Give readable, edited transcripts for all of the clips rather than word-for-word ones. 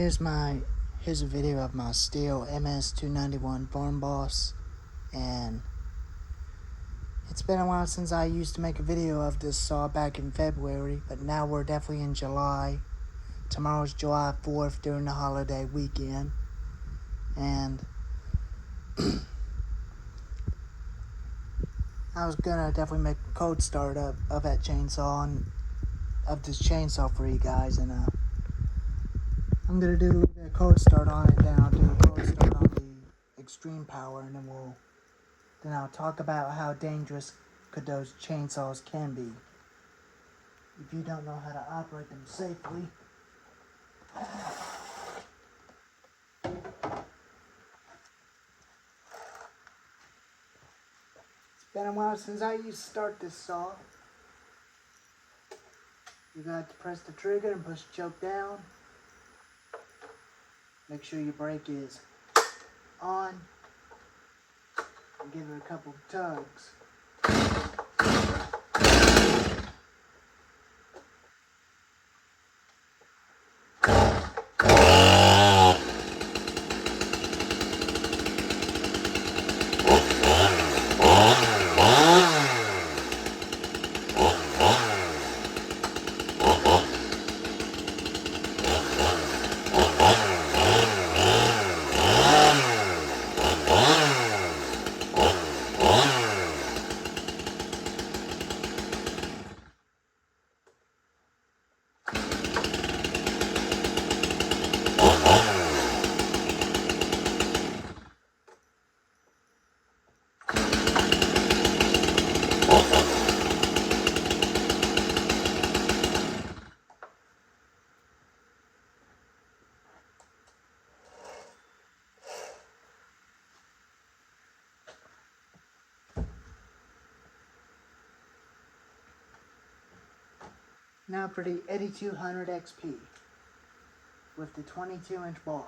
Here's a video of my stihl MS-291 Farm Boss, and it's been a while since I used to make a video of this saw back in February, but now we're definitely in July. Tomorrow's July 4th during the holiday weekend, and I was gonna definitely make a cold start of that chainsaw and of this chainsaw for you guys, and I'm gonna do a little bit of cold start on it. Then I'll do a cold start on the extreme power, and then I'll talk about how dangerous those chainsaws can be if you don't know how to operate them safely. It's been a while since I used to start this saw. You got to press the trigger and push the choke down. Make sure your brake is on, and give it a couple of tugs. Now for the 8200 XP with the 22-inch bar.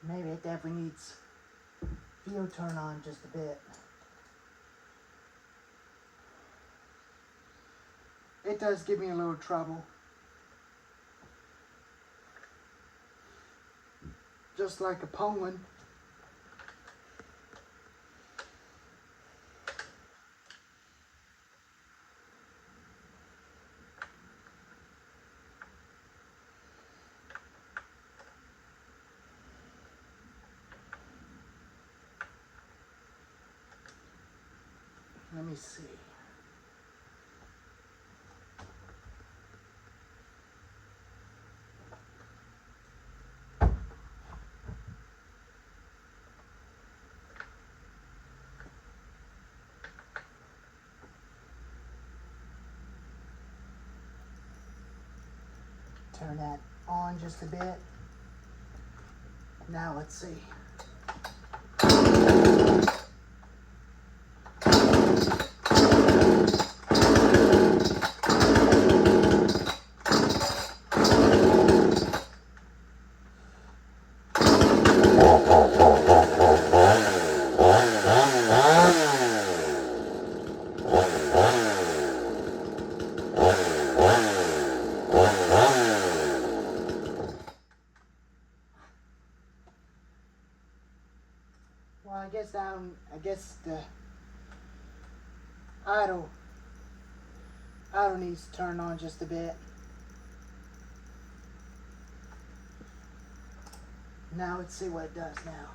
Maybe it definitely needs fuel turn on just a bit. It does give me a little trouble. Just like a Poland. Let me see. Turn that on just a bit. Now let's see. Well, I guess the idle needs to turn on just a bit. Now let's see what it does now.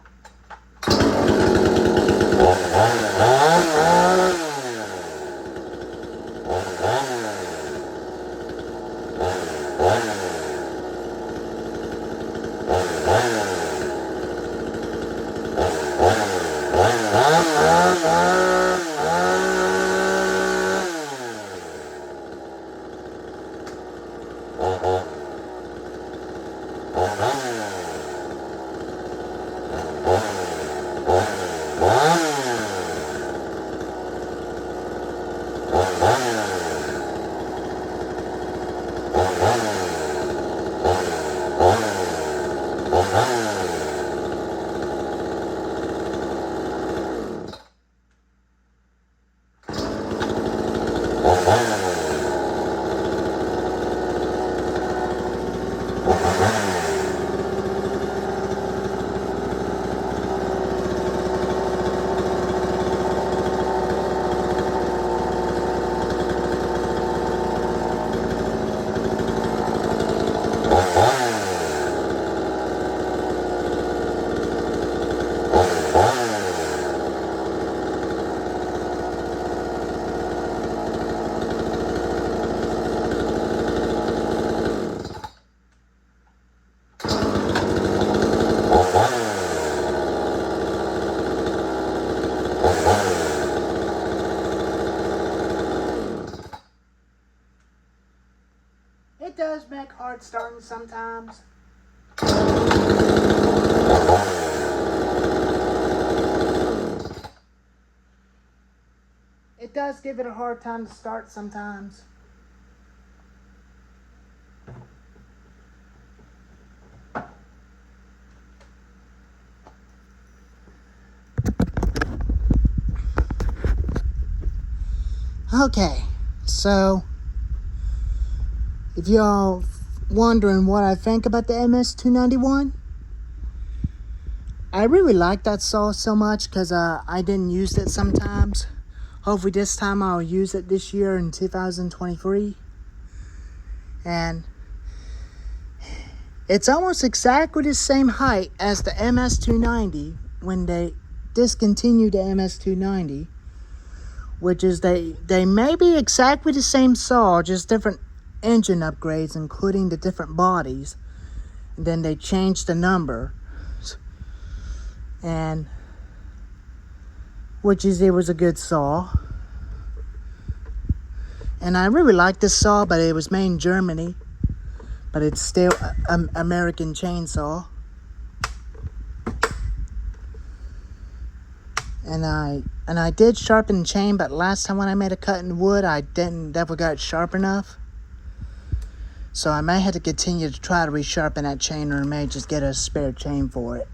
It does make hard starting sometimes. It does give it a hard time to start sometimes. Okay, so if y'all wondering what I think about the MS-291, I really like that saw so much because I didn't use it sometimes. Hopefully this time I'll use it this year in 2023. And it's almost exactly the same height as the MS-290 when they discontinued the MS-290, which is they may be exactly the same saw, just different engine upgrades, including the different bodies. And then they changed the number. And it was a good saw. And I really like this saw, but it was made in Germany. But it's still an American chainsaw. And I did sharpen the chain, but last time when I made a cut in wood, I never got sharp enough. So I may have to continue to try to resharpen that chain, or I may just get a spare chain for it.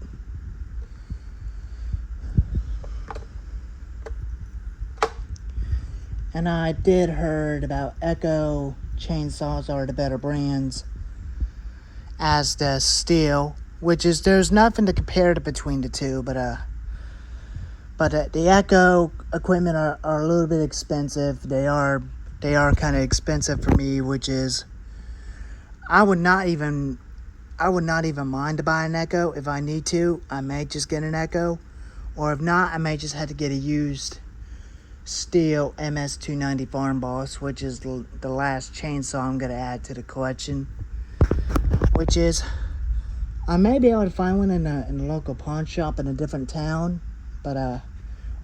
And I did heard about Echo chainsaws are the better brands as the stihl, which is, there's nothing to compare to between the two, but the Echo equipment are a little bit expensive. They are kind of expensive for me, which is, I would not even mind to buy an Echo. If I need to, I may just get an Echo, or if not, I may just have to get a used stihl MS-290 Farm Boss, which is the last chainsaw I'm going to add to the collection, which is, I may be able to find one in a local pawn shop in a different town, but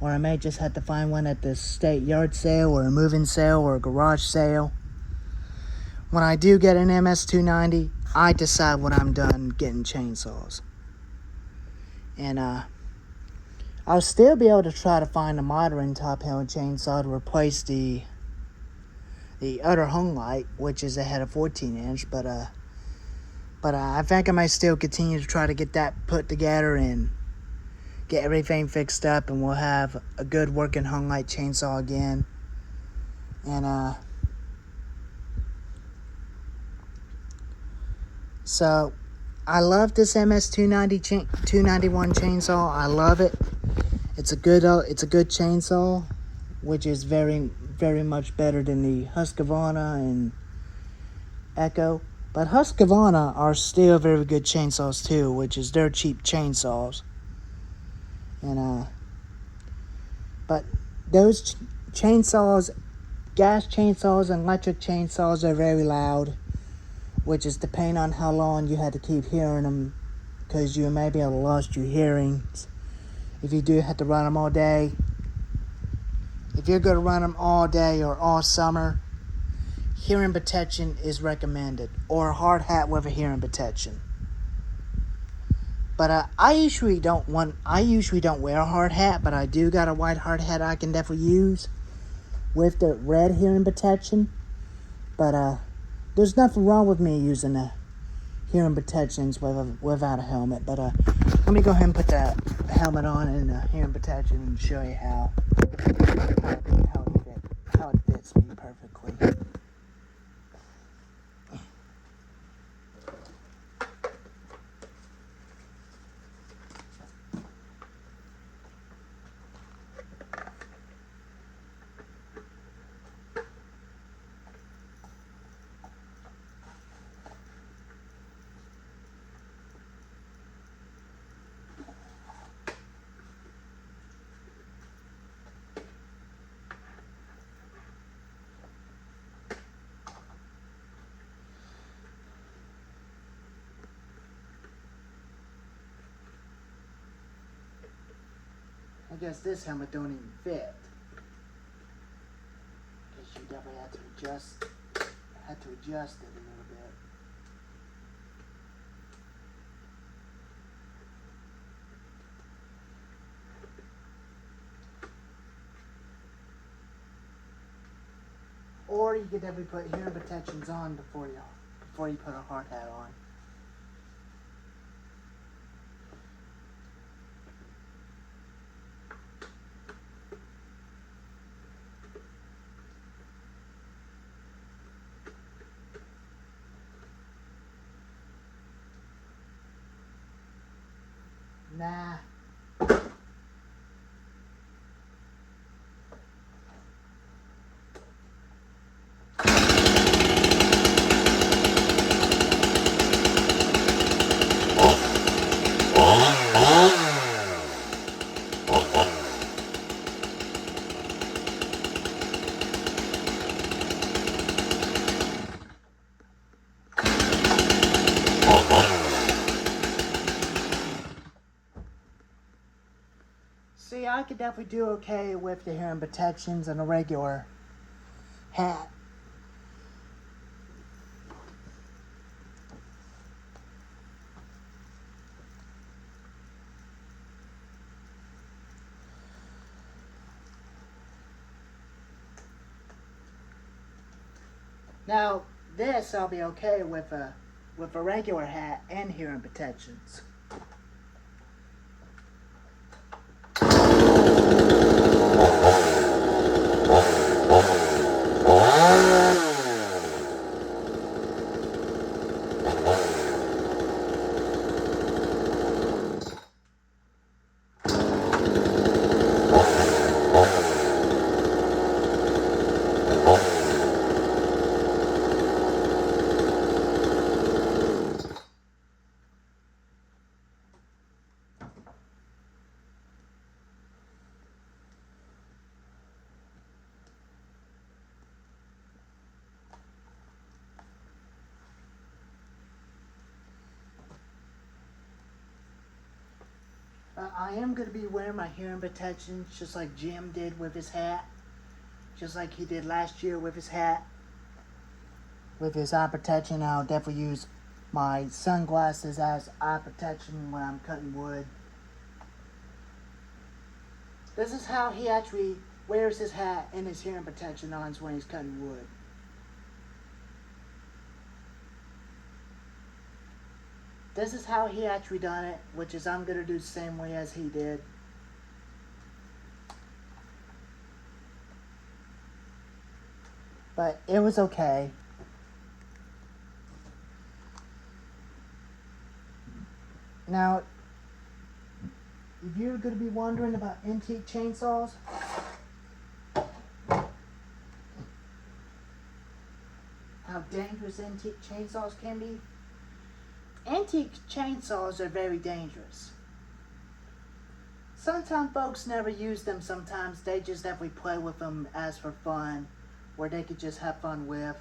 or I may just have to find one at the state yard sale, or a moving sale, or a garage sale. When I do get an MS-290, I decide when I'm done getting chainsaws. And I'll still be able to try to find a modern top hill chainsaw to replace the other hung light, which is a head of 14-inch, but I think I might still continue to try to get that put together and get everything fixed up, and we'll have a good working hung light chainsaw again. And so I love this MS-291 chainsaw. I love it. It's a good chainsaw, which is very, very much better than the Husqvarna and Echo. But Husqvarna are still very good chainsaws too, which is their cheap chainsaws. And but those chainsaws, gas chainsaws and electric chainsaws, are very loud, which is depending on how long you had to keep hearing them, because you may be able to lose your hearing if you do have to run them all day. If you're going to run them all day or all summer, hearing protection is recommended, or a hard hat with a hearing protection. But I usually don't wear a hard hat, but I do got a white hard hat I can definitely use with the red hearing protection. But there's nothing wrong with me using the hearing protections without a helmet. But let me go ahead and put the helmet on and the hearing protection and show you how it fits me perfectly. I guess this helmet don't even fit. Guess you definitely had to adjust it a little bit. Or you could definitely put hearing protections on before you put a hard hat on. Nah. See, I could definitely do okay with the hearing protections and a regular hat. Now, this I'll be okay with a regular hat and hearing protections. I am going to be wearing my hearing protection just like Jim did with his hat. Just like he did last year with his hat. With his eye protection, I'll definitely use my sunglasses as eye protection when I'm cutting wood. This is how he actually wears his hat and his hearing protection on when he's cutting wood. This is how he actually done it, which is I'm going to do the same way as he did. But it was okay. Now, if you're going to be wondering about antique chainsaws, how dangerous antique chainsaws can be, antique chainsaws are very dangerous. Sometimes folks never use them, sometimes they just definitely play with them as for fun, where they could just have fun with.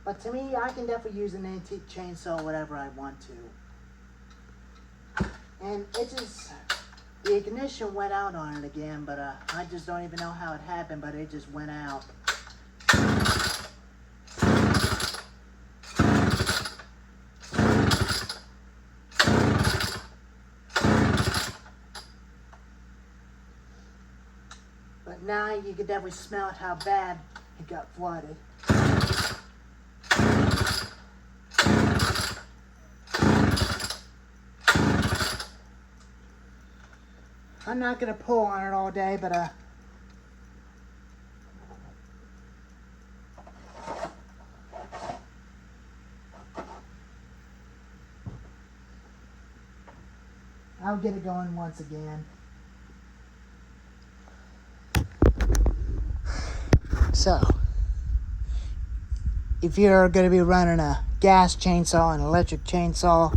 But to me, I can definitely use an antique chainsaw whatever I want to. And it just, The ignition went out on it again, but I just don't even know how it happened, but it just went out. But now you can definitely smell how bad it got flooded. I'm not gonna pull on it all day, but I'll get it going once again. So, if you're going to be running a gas chainsaw and electric chainsaw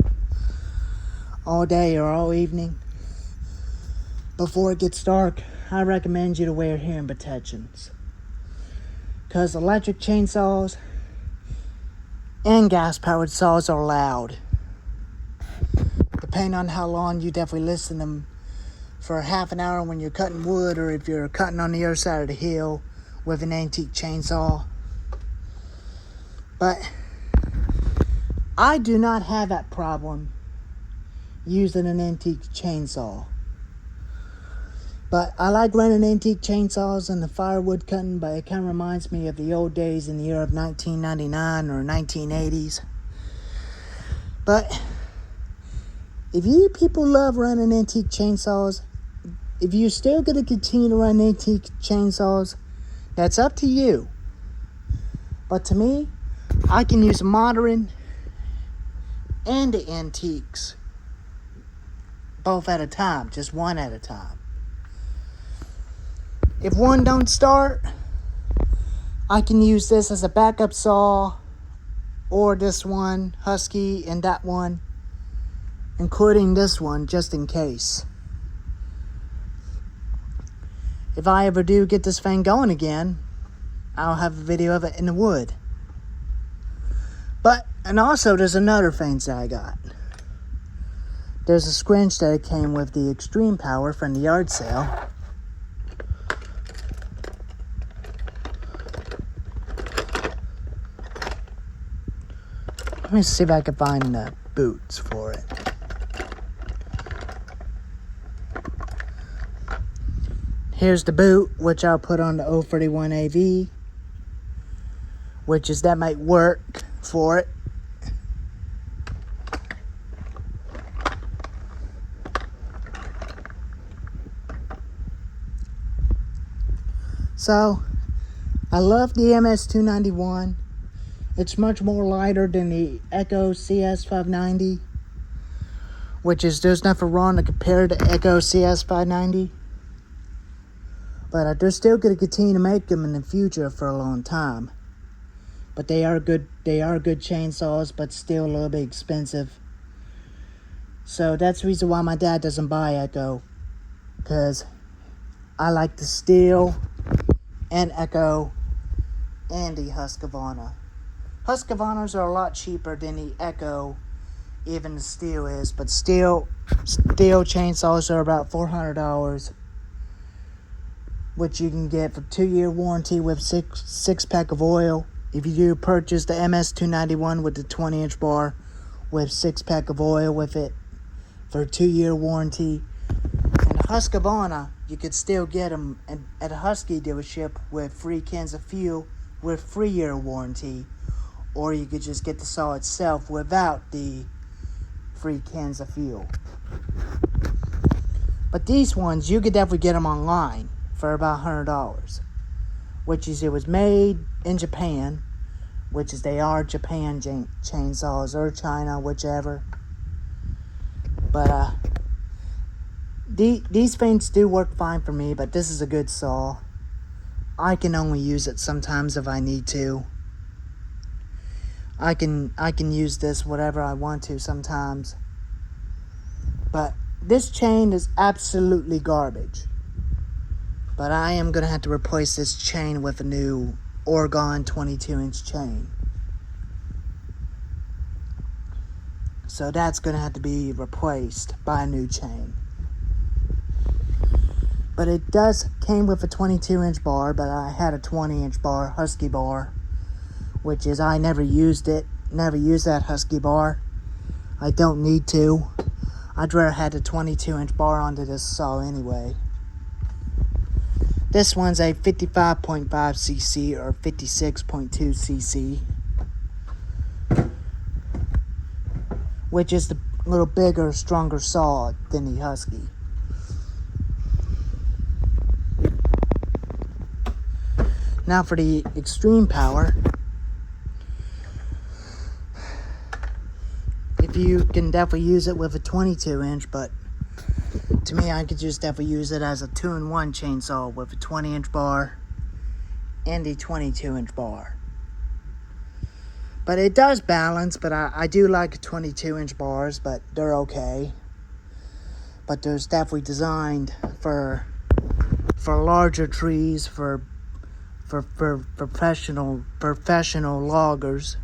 all day or all evening, before it gets dark, I recommend you to wear hearing protections. Because electric chainsaws and gas-powered saws are loud. Depending on how long you definitely listen to them, for half an hour when you're cutting wood, or if you're cutting on the other side of the hill with an antique chainsaw. But I do not have that problem using an antique chainsaw. But I like running antique chainsaws and the firewood cutting, but it kind of reminds me of the old days in the year of 1999 or 1980s. But if you people love running antique chainsaws, if you're still going to continue to run antique chainsaws, that's up to you. But to me, I can use modern and the antiques both at a time, just one at a time. If one don't start, I can use this as a backup saw, or this one, Husky, and that one, including this one, just in case. If I ever do get this thing going again, I'll have a video of it in the wood. And also there's another thing that I got. There's a scrunch that came with the extreme power from the yard sale. Let me see if I can find the boots for it. Here's the boot, which I'll put on the 031 AV, that might work for it. So, I love the MS291. It's much more lighter than the Echo CS590, there's nothing wrong to compare to Echo CS590. But they're still going to continue to make them in the future for a long time. But they are good chainsaws, but still a little bit expensive. So that's the reason why my dad doesn't buy Echo. Because I like the stihl and Echo and the Husqvarna. Husqvarnas are a lot cheaper than the Echo, even the stihl is. But stihl chainsaws are about $400. Which you can get for 2-year warranty with six pack of oil. If you do purchase the MS291 with the 20-inch bar with 6 pack of oil with it for a 2-year warranty. And the Husqvarna, you could still get them at a Husky dealership with free cans of fuel with 3-year warranty. Or you could just get the saw itself without the free cans of fuel. But these ones, you could definitely get them online for about $100, it was made in Japan, they are Japan chainsaws, or China, whichever. But these things do work fine for me, but this is a good saw. I can only use it sometimes if I need to. I can use this whatever I want to sometimes. But this chain is absolutely garbage. But I am going to have to replace this chain with a new Oregon 22-inch chain. So that's going to have to be replaced by a new chain. But it does came with a 22-inch bar, but I had a 20-inch bar, Husky bar, which is I never used it. Never used that Husky bar. I don't need to. I'd rather had a 22-inch bar onto this saw anyway. This one's a 55.5 cc or 56.2 cc, which is the little bigger, stronger saw than the Husky. Now for the extreme power. If you can definitely use it with a 22-inch, but to me, I could just definitely use it as a 2-in-1 chainsaw with a 20-inch bar and a 22-inch bar. But it does balance, but I do like 22-inch bars, but they're okay. But there's definitely designed for larger trees, for professional loggers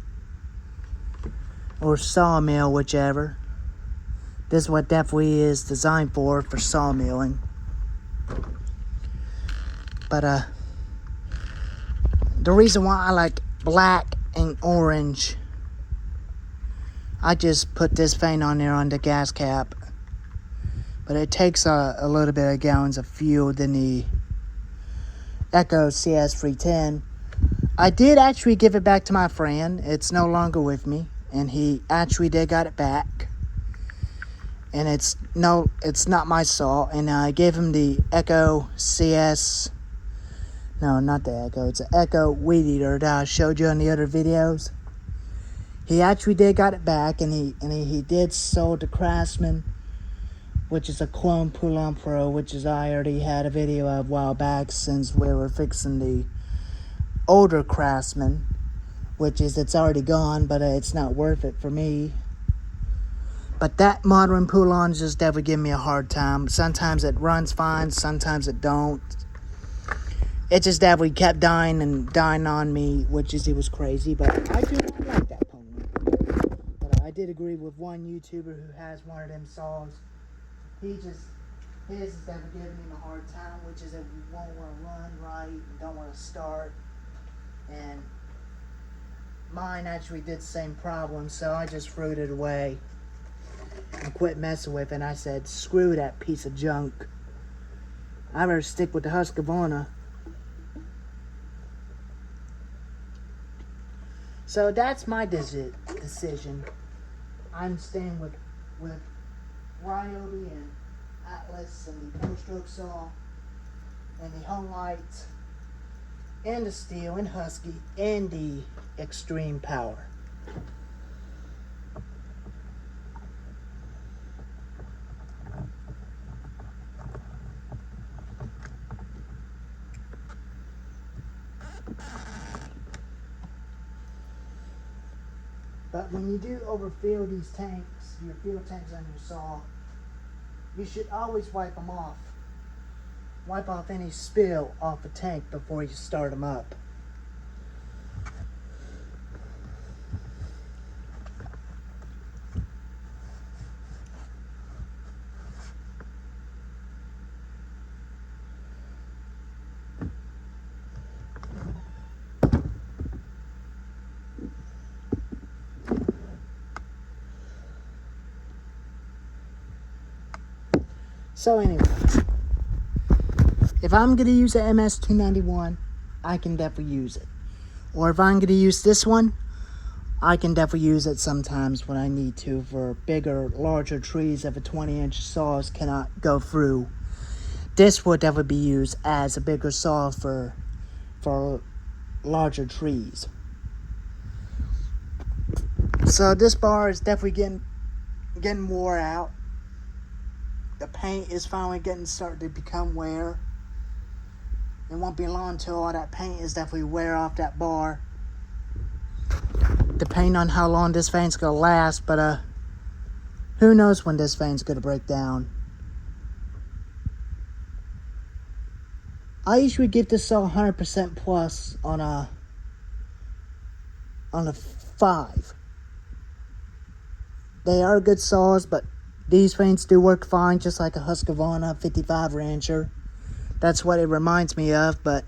or sawmill, whichever. This is what definitely is designed for sawmilling. But the reason why I like black and orange, I just put this thing on there on the gas cap, but it takes a little bit of gallons of fuel than the Echo CS310. I did actually give it back to my friend. It's no longer with me, and he actually did got it back. And it's not my saw. And I gave him the Echo CS. No, not the Echo. It's an Echo Weed Eater that I showed you in the other videos. He actually did got it back, and he did sold the Craftsman, which is a clone Poulon Pro, which is I already had a video of a while back since we were fixing the older Craftsman, which is it's already gone, but it's not worth it for me. But that modern Poulon just definitely give me a hard time. Sometimes it runs fine, sometimes it don't. It just definitely kept dying on me, which is, it was crazy. But I do not like that pony. But I did agree with one YouTuber who has one of them saws. His is definitely giving him a hard time, which is it won't want to run right and don't want to start. And mine actually did the same problem, so I just threw it away and quit messing with it. And I said, screw that piece of junk. I better stick with the Husqvarna. So that's my decision. I'm staying with Ryobi and Atlas and the 4-stroke saw and the home lights and the stihl and Husky and the extreme power. But when you do overfill these tanks, your fuel tanks on your saw, you should always wipe them off. Wipe off any spill off a tank before you start them up. So anyways, if I'm going to use an MS-291, I can definitely use it. Or if I'm going to use this one, I can definitely use it sometimes when I need to for bigger, larger trees that a 20-inch saws cannot go through. This will definitely be used as a bigger saw for larger trees. So this bar is definitely getting wore out. The paint is finally starting to become wear. It won't be long until all that paint is definitely wear off that bar. Depending on how long this thing's gonna last, but who knows when this thing's gonna break down. I usually give this saw 100% plus on a 5. They are good saws, but these things do work fine, just like a Husqvarna 55 Rancher. That's what it reminds me of, but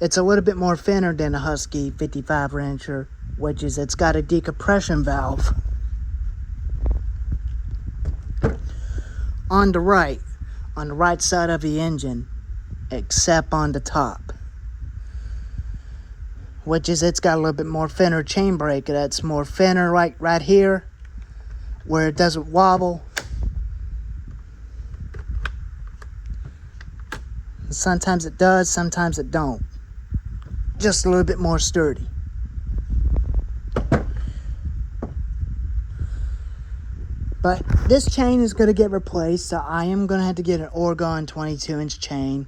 it's a little bit more thinner than a Husky 55 wrencher, which is it's got a decompression valve on the right side of the engine, except on the top, which is it's got a little bit more thinner chain brake. That's more thinner right here where it doesn't wobble. Sometimes it does, sometimes it don't. Just a little bit more sturdy. But this chain is going to get replaced, so I am going to have to get an Oregon 22-inch chain.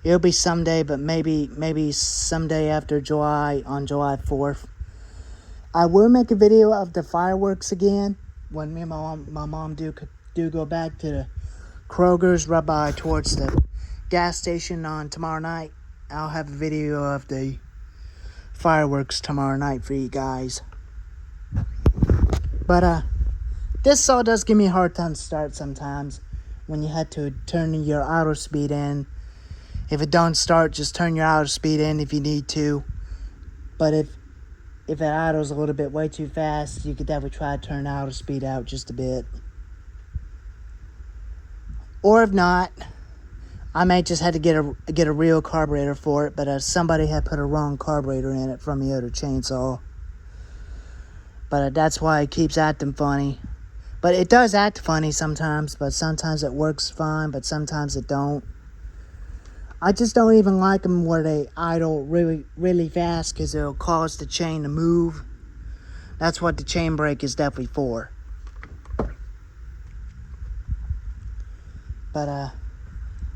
It'll be someday, but maybe someday after July, on July 4th. I will make a video of the fireworks again when me and my mom do go back to the Kroger's right by towards the gas station on tomorrow night. I'll have a video of the fireworks tomorrow night for you guys. But this saw does give me a hard time to start sometimes when you had to turn your auto speed in. If it don't start, just turn your auto speed in if you need to. But if it idles a little bit way too fast, you could definitely try to turn auto speed out just a bit. Or if not, I may just have to get a real carburetor for it, but somebody had put a wrong carburetor in it from the other chainsaw. But that's why it keeps acting funny. But it does act funny sometimes, but sometimes it works fine, but sometimes it don't. I just don't even like them where they idle really, really fast because it'll cause the chain to move. That's what the chain brake is definitely for. But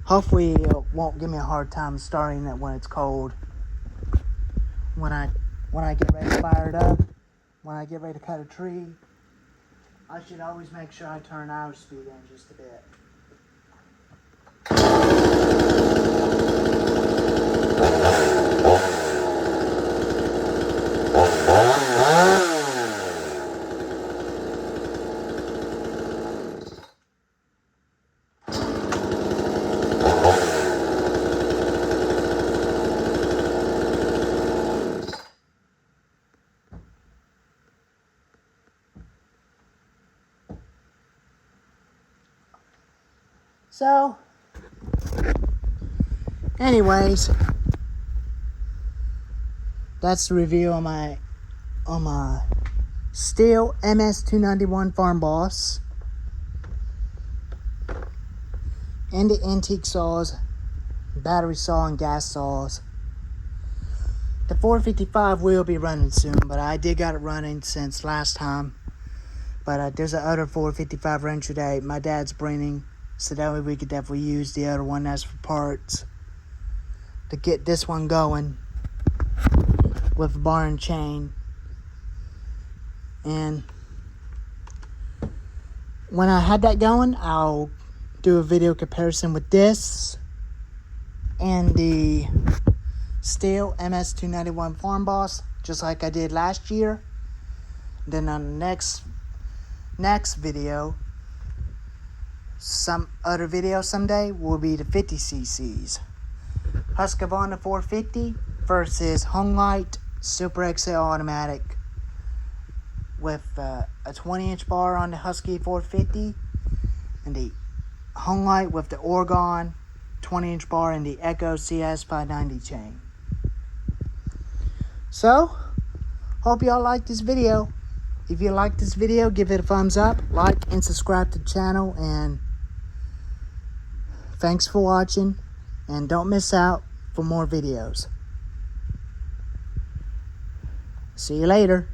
hopefully it won't give me a hard time starting it when it's cold. When I get ready to fire it up, when I get ready to cut a tree, I should always make sure I turn auto speed in just a bit. So, anyways, that's the review on my stihl MS291 Farm Boss and the antique saws, battery saw and gas saws. The 455 will be running soon, but I did got it running since last time. But there's a other 455 wrencher that my dad's bringing. So that way we could definitely use the other one as for parts to get this one going with a bar and chain. And when I had that going, I'll do a video comparison with this and the stihl MS291 Farm Boss, just like I did last year. Then on the next video, some other video someday, will be the 50cc's. Husqvarna 450 versus Homelight Super XL Automatic with a 20-inch bar on the Husky 450 and the Homelight with the Oregon 20-inch bar and the Echo CS 590 chain. So, hope y'all like this video. If you like this video, give it a thumbs up, like, and subscribe to the channel, and thanks for watching, and don't miss out for more videos. See you later.